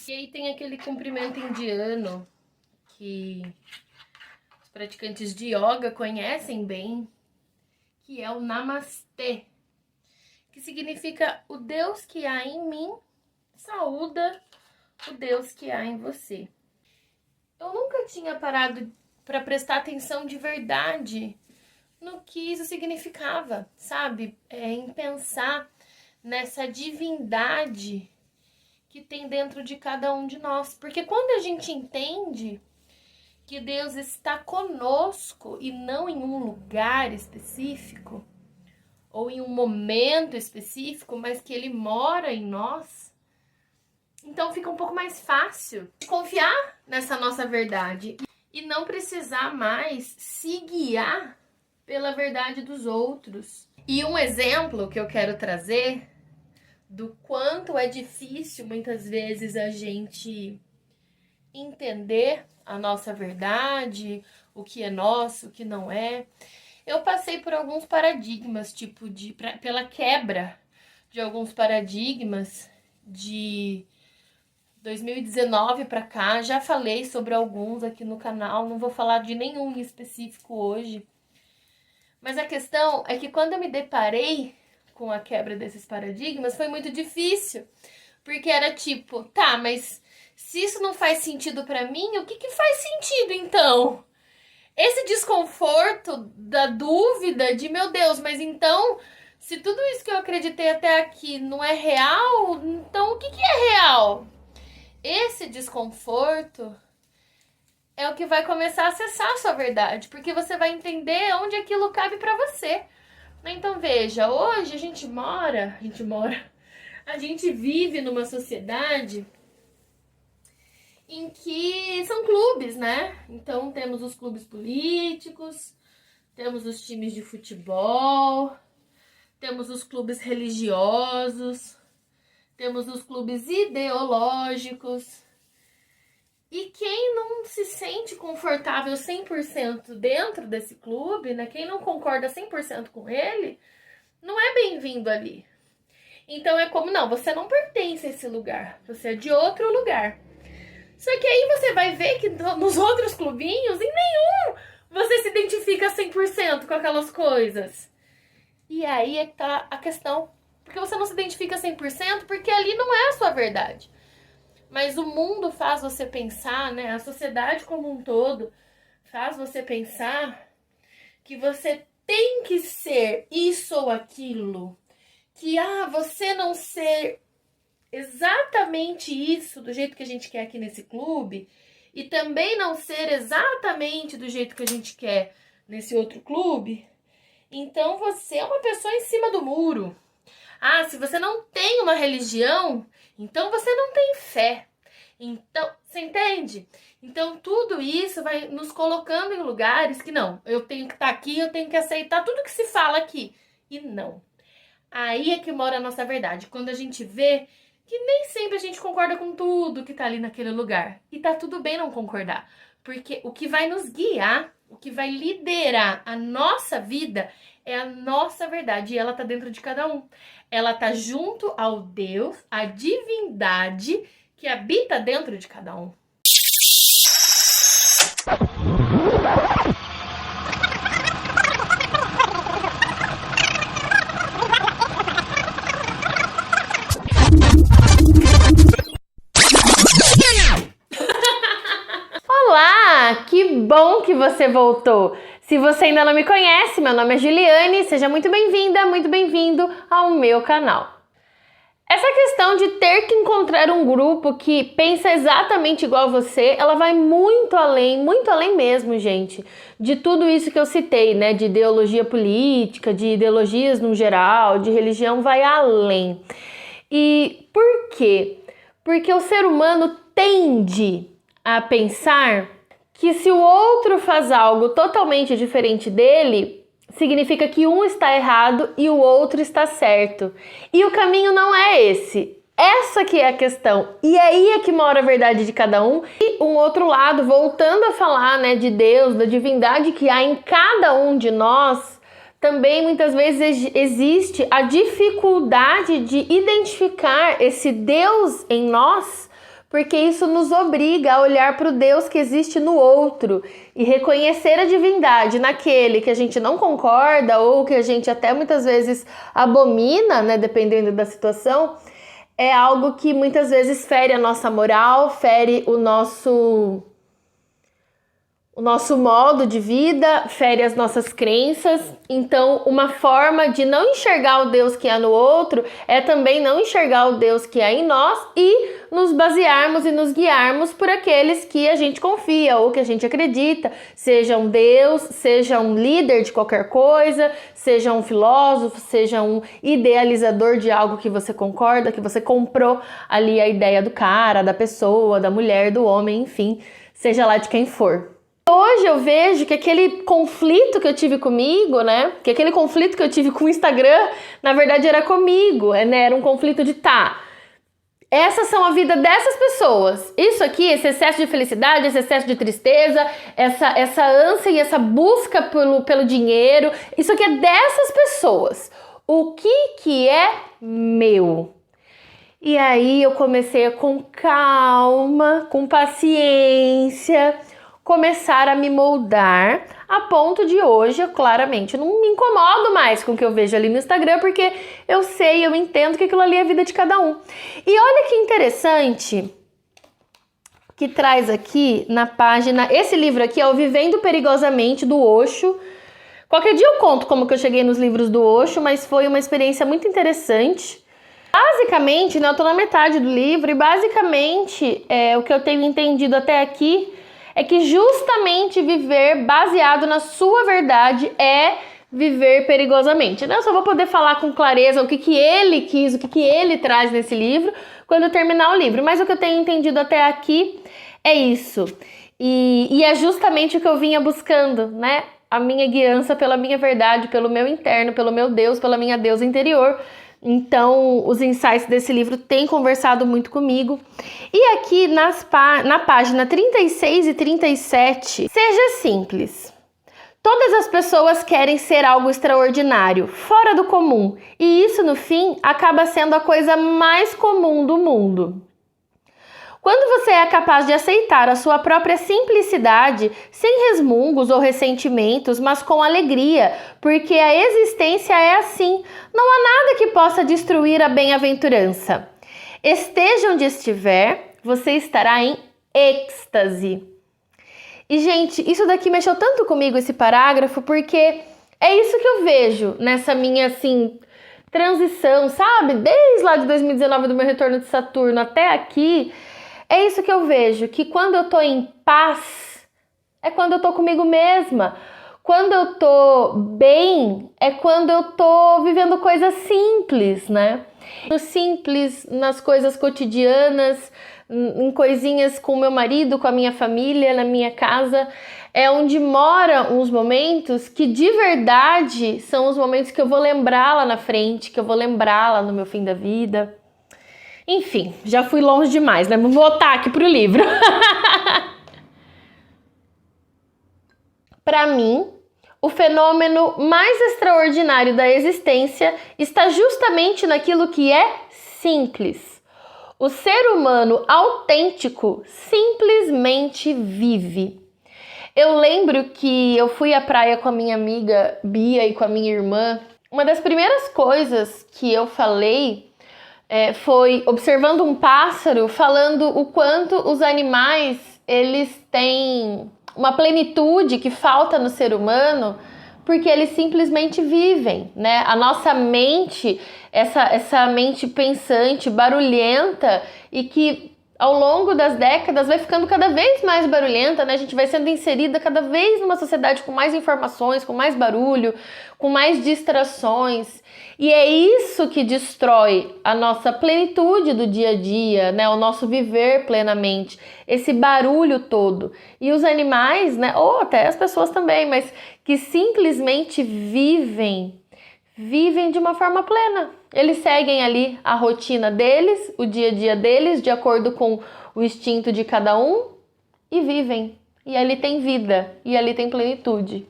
E aí tem aquele cumprimento indiano que os praticantes de yoga conhecem bem, que é o Namastê, que significa o Deus que há em mim saúda o Deus que há em você. Eu nunca tinha parado para prestar atenção de verdade no que isso significava, sabe? Em pensar nessa divindade que tem dentro de cada um de nós. Porque quando a gente entende que Deus está conosco e não em um lugar específico, ou em um momento específico, mas que Ele mora em nós, então fica um pouco mais fácil confiar nessa nossa verdade e não precisar mais se guiar pela verdade dos outros. E um exemplo que eu quero trazer do quanto é difícil muitas vezes a gente entender a nossa verdade, o que é nosso, o que não é. Eu passei por alguns paradigmas, pela quebra de alguns paradigmas de 2019 para cá. Já falei sobre alguns aqui no canal, não vou falar de nenhum em específico hoje. Mas a questão é que quando eu me deparei com a quebra desses paradigmas, foi muito difícil. Porque era tipo, tá, mas se isso não faz sentido para mim, o que faz sentido então? Esse desconforto da dúvida de, meu Deus, mas então, se tudo isso que eu acreditei até aqui não é real, então o que é real? Esse desconforto é o que vai começar a acessar a sua verdade, porque você vai entender onde aquilo cabe para você. Então veja, hoje a gente vive numa sociedade em que são clubes, né? Então temos os clubes políticos, temos os times de futebol, temos os clubes religiosos, temos os clubes ideológicos. E quem não se sente confortável 100% dentro desse clube, né? Quem não concorda 100% com ele, não é bem-vindo ali. Então é como, não, você não pertence a esse lugar, você é de outro lugar. Só que aí você vai ver que nos outros clubinhos, em nenhum você se identifica 100% com aquelas coisas. E aí é que tá a questão. Porque você não se identifica 100% porque ali não é a sua verdade. Mas o mundo faz você pensar, né? A sociedade como um todo faz você pensar que você tem que ser isso ou aquilo. Que, você não ser exatamente isso do jeito que a gente quer aqui nesse clube e também não ser exatamente do jeito que a gente quer nesse outro clube, então você é uma pessoa em cima do muro. Se você não tem uma religião, então você não tem fé. Então, você entende? Então tudo isso vai nos colocando em lugares que não, eu tenho que estar aqui, eu tenho que aceitar tudo que se fala aqui. E não. Aí é que mora a nossa verdade. Quando a gente vê que nem sempre a gente concorda com tudo que tá ali naquele lugar. E tá tudo bem não concordar. Porque o que vai nos guiar, o que vai liderar a nossa vida é a nossa verdade. E ela tá dentro de cada um. Ela tá junto ao Deus, a divindade que habita dentro de cada um. Olá, que bom que você voltou! Se você ainda não me conhece, meu nome é Juliane, seja muito bem-vinda, muito bem-vindo ao meu canal. Essa questão de ter que encontrar um grupo que pensa exatamente igual a você, ela vai muito além mesmo, gente, de tudo isso que eu citei, né? De ideologia política, de ideologias no geral, de religião, vai além. E por quê? Porque o ser humano tende a pensar que se o outro faz algo totalmente diferente dele, significa que um está errado e o outro está certo. E o caminho não é esse. Essa que é a questão. E aí é que mora a verdade de cada um. E um outro lado, voltando a falar, né, de Deus, da divindade que há em cada um de nós, também muitas vezes existe a dificuldade de identificar esse Deus em nós, porque isso nos obriga a olhar para o Deus que existe no outro e reconhecer a divindade naquele que a gente não concorda ou que a gente até muitas vezes abomina, né, dependendo da situação, é algo que muitas vezes fere a nossa moral, fere o nosso modo de vida, fere as nossas crenças. Então, uma forma de não enxergar o Deus que há no outro é também não enxergar o Deus que há em nós e nos basearmos e nos guiarmos por aqueles que a gente confia ou que a gente acredita, seja um Deus, seja um líder de qualquer coisa, seja um filósofo, seja um idealizador de algo que você concorda, que você comprou ali a ideia do cara, da pessoa, da mulher, do homem, enfim, seja lá de quem for. Hoje eu vejo que aquele conflito que eu tive comigo, né? Que aquele conflito que eu tive com o Instagram, na verdade era comigo, né? Era um conflito de essas são a vida dessas pessoas. Isso aqui, esse excesso de felicidade, esse excesso de tristeza, essa ânsia e essa busca pelo dinheiro, isso aqui é dessas pessoas. O que é meu? E aí eu comecei com calma, com paciência, começar a me moldar a ponto de hoje eu claramente não me incomodo mais com o que eu vejo ali no Instagram, porque eu sei, eu entendo que aquilo ali é a vida de cada um. E olha que interessante que traz aqui na página, esse livro aqui é o Vivendo Perigosamente, do Osho. Qualquer dia eu conto como que eu cheguei nos livros do Osho, mas foi uma experiência muito interessante. Basicamente, né, eu tô na metade do livro e basicamente o que eu tenho entendido até aqui é que justamente viver baseado na sua verdade é viver perigosamente. Eu só vou poder falar com clareza o que ele quis, o que ele traz nesse livro quando eu terminar o livro. Mas o que eu tenho entendido até aqui é isso. E é justamente o que eu vinha buscando, né? A minha guiança pela minha verdade, pelo meu interno, pelo meu Deus, pela minha deusa interior. Então, os insights desse livro têm conversado muito comigo. E aqui na página 36 e 37, seja simples. Todas as pessoas querem ser algo extraordinário, fora do comum. E isso, no fim, acaba sendo a coisa mais comum do mundo. Quando você é capaz de aceitar a sua própria simplicidade, sem resmungos ou ressentimentos, mas com alegria, porque a existência é assim, não há nada que possa destruir a bem-aventurança. Esteja onde estiver, você estará em êxtase. E, gente, isso daqui mexeu tanto comigo, esse parágrafo, porque é isso que eu vejo nessa minha, assim, transição, sabe? Desde lá de 2019, do meu retorno de Saturno até aqui. É isso que eu vejo, que quando eu tô em paz, é quando eu tô comigo mesma. Quando eu tô bem, é quando eu tô vivendo coisas simples, né? No simples, nas coisas cotidianas, em coisinhas com o meu marido, com a minha família, na minha casa. É onde moram uns momentos que de verdade são os momentos que eu vou lembrar lá na frente, que eu vou lembrar lá no meu fim da vida. Enfim, já fui longe demais, né? Vou voltar aqui pro livro. Para mim, o fenômeno mais extraordinário da existência está justamente naquilo que é simples. O ser humano autêntico simplesmente vive. Eu lembro que eu fui à praia com a minha amiga Bia e com a minha irmã. Uma das primeiras coisas que eu falei foi observando um pássaro, falando o quanto os animais eles têm uma plenitude que falta no ser humano, porque eles simplesmente vivem, né? A nossa mente, essa mente pensante, barulhenta e que ao longo das décadas vai ficando cada vez mais barulhenta, né? A gente vai sendo inserida cada vez numa sociedade com mais informações, com mais barulho, com mais distrações. E é isso que destrói a nossa plenitude do dia a dia, né? O nosso viver plenamente, esse barulho todo. E os animais, né? Ou até as pessoas também, mas que simplesmente vivem de uma forma plena. Eles seguem ali a rotina deles, o dia a dia deles, de acordo com o instinto de cada um e vivem. E ali tem vida, e ali tem plenitude.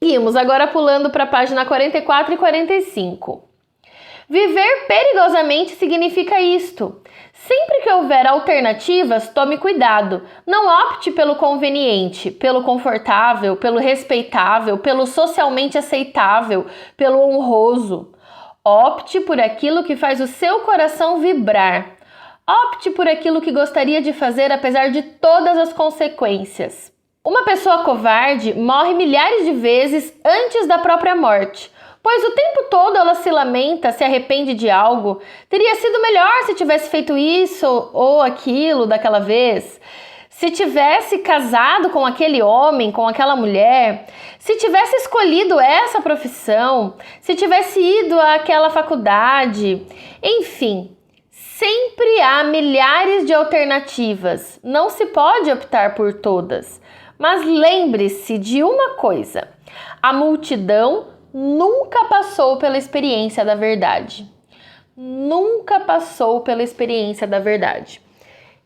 Seguimos agora pulando para a página 44 e 45. Viver perigosamente significa isto. Sempre que houver alternativas, tome cuidado. Não opte pelo conveniente, pelo confortável, pelo respeitável, pelo socialmente aceitável, pelo honroso. Opte por aquilo que faz o seu coração vibrar. Opte por aquilo que gostaria de fazer apesar de todas as consequências. Uma pessoa covarde morre milhares de vezes antes da própria morte, pois o tempo todo ela se lamenta, se arrepende de algo. Teria sido melhor se tivesse feito isso ou aquilo daquela vez. Se tivesse casado com aquele homem, com aquela mulher, se tivesse escolhido essa profissão, se tivesse ido àquela faculdade, enfim. Sempre há milhares de alternativas, não se pode optar por todas. Mas lembre-se de uma coisa: a multidão nunca passou pela experiência da verdade. Nunca passou pela experiência da verdade.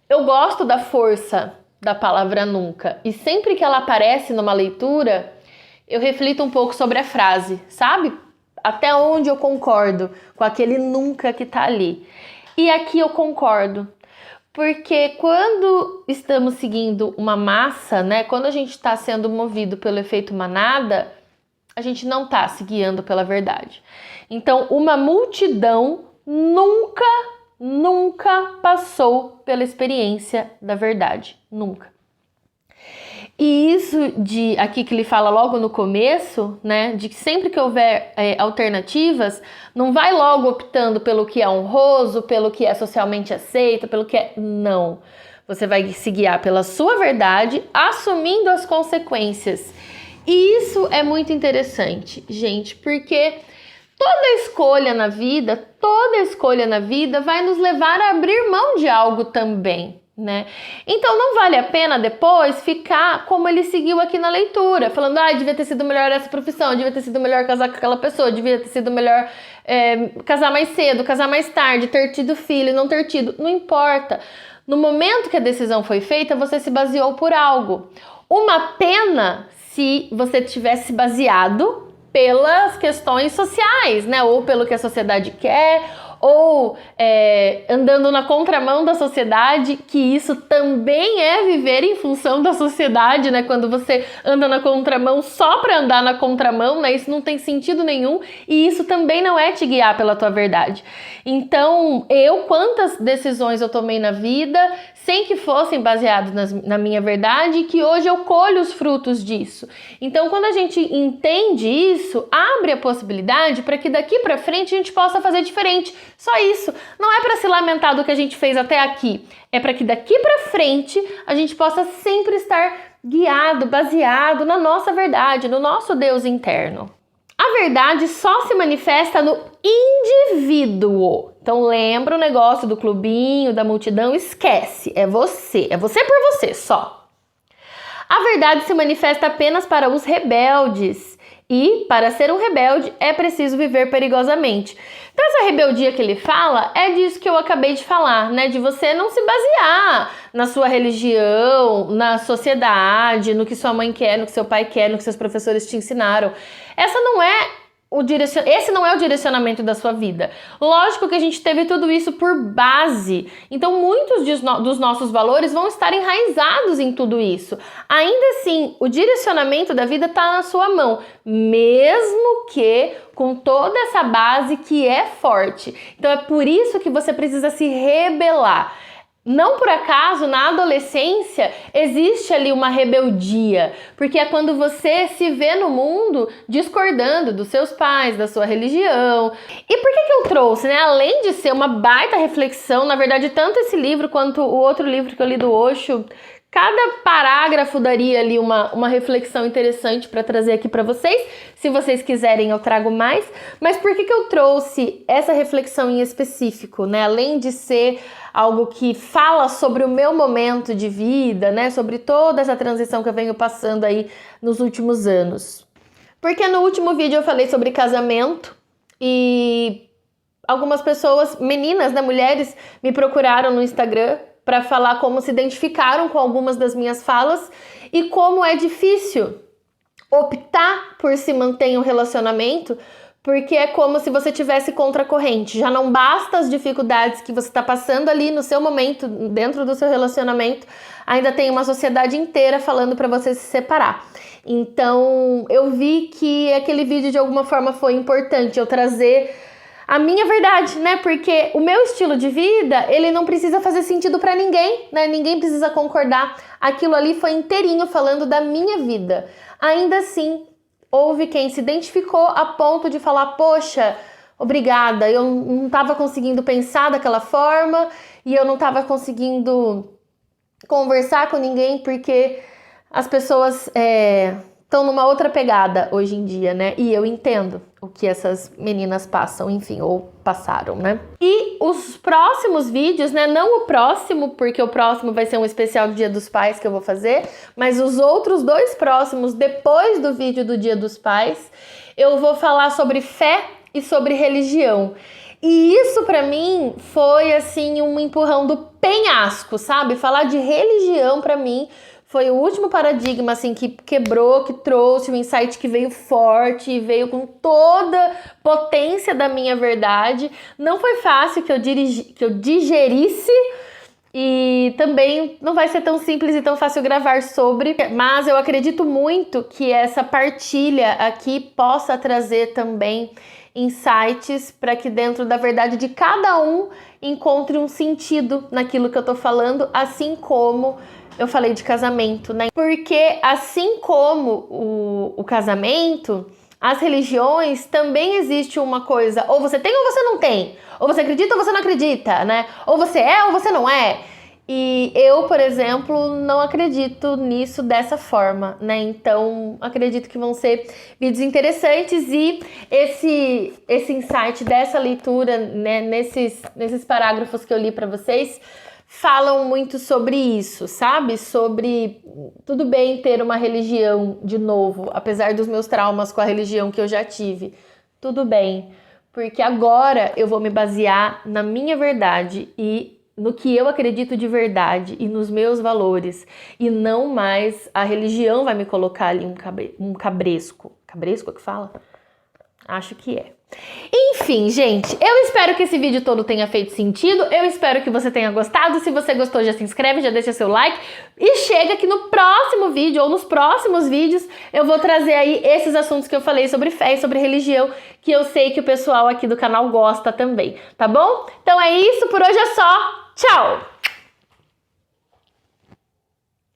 Eu gosto da força da palavra nunca, e sempre que ela aparece numa leitura, eu reflito um pouco sobre a frase, sabe? Até onde eu concordo com aquele nunca que tá ali. E aqui eu concordo, porque quando estamos seguindo uma massa, né, quando a gente está sendo movido pelo efeito manada, a gente não está se guiando pela verdade. Então, uma multidão nunca passou pela experiência da verdade, nunca. E isso aqui que ele fala logo no começo, né, de que sempre que houver alternativas, não vai logo optando pelo que é honroso, pelo que é socialmente aceito, pelo que é... Não. Você vai se guiar pela sua verdade, assumindo as consequências. E isso é muito interessante, gente, porque toda escolha na vida vai nos levar a abrir mão de algo também, né? Então não vale a pena depois ficar como ele seguiu aqui na leitura, falando, devia ter sido melhor essa profissão, devia ter sido melhor casar com aquela pessoa, devia ter sido melhor casar mais cedo, casar mais tarde, ter tido filho, não ter tido, não importa. No momento que a decisão foi feita, você se baseou por algo. Uma pena se você tivesse baseado pelas questões sociais, né? Ou pelo que a sociedade quer, ou andando na contramão da sociedade, que isso também é viver em função da sociedade, né? Quando você anda na contramão só para andar na contramão, né? Isso não tem sentido nenhum e isso também não é te guiar pela tua verdade. Então, quantas decisões eu tomei na vida sem que fossem baseadas na minha verdade e que hoje eu colho os frutos disso. Então, quando a gente entende isso, abre a possibilidade para que daqui para frente a gente possa fazer diferente. Só isso. Não é para se lamentar do que a gente fez até aqui. É para que daqui para frente a gente possa sempre estar guiado, baseado na nossa verdade, no nosso Deus interno. A verdade só se manifesta no indivíduo. Então lembra o negócio do clubinho, da multidão, esquece. É você por você, só. A verdade se manifesta apenas para os rebeldes. E, para ser um rebelde, é preciso viver perigosamente. Então, essa rebeldia que ele fala é disso que eu acabei de falar, né? De você não se basear na sua religião, na sociedade, no que sua mãe quer, no que seu pai quer, no que seus professores te ensinaram. Esse não é o direcionamento da sua vida. Lógico que a gente teve tudo isso por base. Então, muitos dos nossos valores vão estar enraizados em tudo isso. Ainda assim, o direcionamento da vida está na sua mão. Mesmo que com toda essa base que é forte. Então, é por isso que você precisa se rebelar. Não por acaso, na adolescência, existe ali uma rebeldia, porque é quando você se vê no mundo discordando dos seus pais, da sua religião. E por que eu trouxe, né? Além de ser uma baita reflexão, na verdade, tanto esse livro quanto o outro livro que eu li do Osho, cada parágrafo daria ali uma reflexão interessante para trazer aqui para vocês. Se vocês quiserem, eu trago mais. Mas por que eu trouxe essa reflexão em específico, né? Além de ser algo que fala sobre o meu momento de vida, né? Sobre toda essa transição que eu venho passando aí nos últimos anos. Porque no último vídeo eu falei sobre casamento e algumas pessoas, meninas, né, mulheres, me procuraram no Instagram para falar como se identificaram com algumas das minhas falas e como é difícil optar por se manter em um relacionamento porque é como se você tivesse contra a corrente. Já não basta as dificuldades que você está passando ali no seu momento, dentro do seu relacionamento, ainda tem uma sociedade inteira falando para você se separar. Então, eu vi que aquele vídeo de alguma forma foi importante eu trazer a minha verdade, né? Porque o meu estilo de vida, ele não precisa fazer sentido pra ninguém, né? Ninguém precisa concordar. Aquilo ali foi inteirinho falando da minha vida. Ainda assim, houve quem se identificou a ponto de falar, poxa, obrigada, eu não estava conseguindo pensar daquela forma e eu não estava conseguindo conversar com ninguém porque as pessoas estão numa outra pegada hoje em dia, né? E eu entendo o que essas meninas passam, enfim, ou passaram, né? E os próximos vídeos, né? Não o próximo, porque o próximo vai ser um especial do Dia dos Pais que eu vou fazer, mas os outros 2 próximos, depois do vídeo do Dia dos Pais, eu vou falar sobre fé e sobre religião. E isso pra mim foi assim um empurrão do penhasco, sabe? Falar de religião pra mim foi o último paradigma, assim, que quebrou, que trouxe um insight que veio forte, veio com toda potência da minha verdade. Não foi fácil que eu digerisse e também não vai ser tão simples e tão fácil gravar sobre, mas eu acredito muito que essa partilha aqui possa trazer também insights para que dentro da verdade de cada um encontre um sentido naquilo que eu tô falando, assim como eu falei de casamento, né? Porque assim como o casamento, as religiões também existe uma coisa, ou você tem ou você não tem, ou você acredita ou você não acredita, né? Ou você é ou você não é. E eu, por exemplo, não acredito nisso dessa forma, né? Então, acredito que vão ser vídeos interessantes e esse insight dessa leitura, né, nesses parágrafos que eu li para vocês, falam muito sobre isso, sabe? Sobre tudo bem ter uma religião de novo, apesar dos meus traumas com a religião que eu já tive. Tudo bem, porque agora eu vou me basear na minha verdade e no que eu acredito de verdade e nos meus valores, e não mais a religião vai me colocar ali um cabresco. Cabresco é que fala? Acho que é. Enfim, gente, eu espero que esse vídeo todo tenha feito sentido, eu espero que você tenha gostado. Se você gostou, já se inscreve, já deixa seu like e chega que no próximo vídeo ou nos próximos vídeos eu vou trazer aí esses assuntos que eu falei sobre fé e sobre religião, que eu sei que o pessoal aqui do canal gosta também, tá bom? Então é isso, por hoje é só. Tchau!